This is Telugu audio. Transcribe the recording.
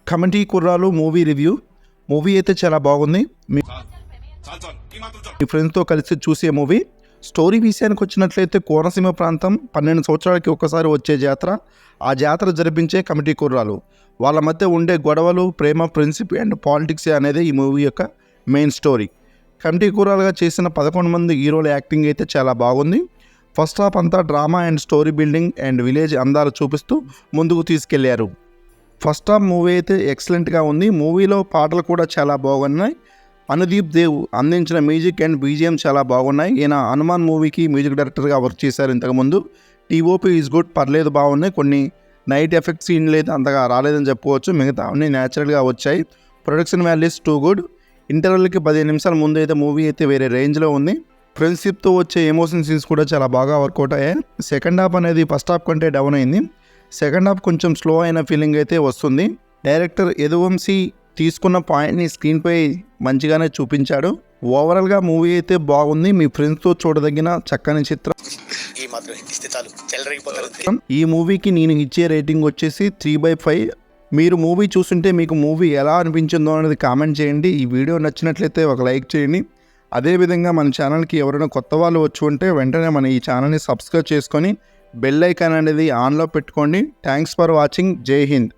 Committee Kurrollu movie review. Movie అయితే చాలా బాగుంది. మీ ఫ్రెండ్స్తో కలిసి చూసే మూవీ. స్టోరీ విషయానికి వచ్చినట్లయితే కోనసీమ ప్రాంతం 12 సంవత్సరాలకి ఒక్కసారి వచ్చే జాతర. ఆ జాతర జరిపించే కమిటీ కుర్రాలు, వాళ్ళ మధ్య ఉండే గొడవలు, ప్రేమ, ప్రిన్సిప్ అండ్ పాలిటిక్స్ అనేది ఈ మూవీ యొక్క మెయిన్ స్టోరీ. కమిటీ కుర్రాలుగా చేసిన 11 మంది హీరోల యాక్టింగ్ అయితే చాలా బాగుంది. ఫస్ట్ హాఫ్ అంతా drama and story building and village అందాలు చూపిస్తూ ముందుకు తీసుకెళ్లారు. ఫస్ట్ హాఫ్ మూవీ అయితే ఎక్సలెంట్గా ఉంది. మూవీలో పాటలు కూడా చాలా బాగున్నాయి. అనుదీప్ దేవ్ అందించిన మ్యూజిక్ అండ్ బీజిఎం చాలా బాగున్నాయి. ఈయన హనుమాన్ మూవీకి మ్యూజిక్ డైరెక్టర్గా వర్క్ చేశారు ఇంతకుముందు. టీఓపీ ఈజ్ గుడ్, పర్లేదు, బాగున్నాయి. కొన్ని నైట్ ఎఫెక్ట్ సీన్లు అయితే అంతగా రాలేదని చెప్పుకోవచ్చు. మిగతా అన్నీ న్యాచురల్గా వచ్చాయి. Production values too good. ఇంటర్వెల్కి 15 నిమిషాల ముందు అయితే మూవీ అయితే వేరే రేంజ్లో ఉంది. ఫ్రెండ్షిప్తో వచ్చే ఎమోషన్ సీన్స్ కూడా చాలా బాగా వర్కౌట్ అయ్యాయి. సెకండ్ హాఫ్ అనేది ఫస్ట్ హాఫ్ కంటే డౌన్ అయింది. సెకండ్ హాఫ్ కొంచెం స్లో అయిన ఫీలింగ్ అయితే వస్తుంది. డైరెక్టర్ యదువంశీ తీసుకున్న పాయింట్ని స్క్రీన్పై మంచిగానే చూపించాడు. ఓవరాల్గా మూవీ అయితే బాగుంది. మీ ఫ్రెండ్స్తో చూడదగిన చక్కని చిత్రం. ఈ మూవీకి నేను ఇచ్చే రేటింగ్ వచ్చేసి 3/5. మీరు మూవీ చూస్తుంటే మీకు మూవీ ఎలా అనిపించిందో అనేది కామెంట్ చేయండి. ఈ వీడియో నచ్చినట్లయితే ఒక లైక్ చేయండి. అదేవిధంగా మన ఛానల్కి ఎవరైనా కొత్త వాళ్ళు వచ్చి ఉంటే వెంటనే మన ఈ ఛానల్ని సబ్స్క్రైబ్ చేసుకొని బెల్ ఐకాన్ అనేది ఆన్లో పెట్టుకోండి. Thanks for watching. జై హింద్.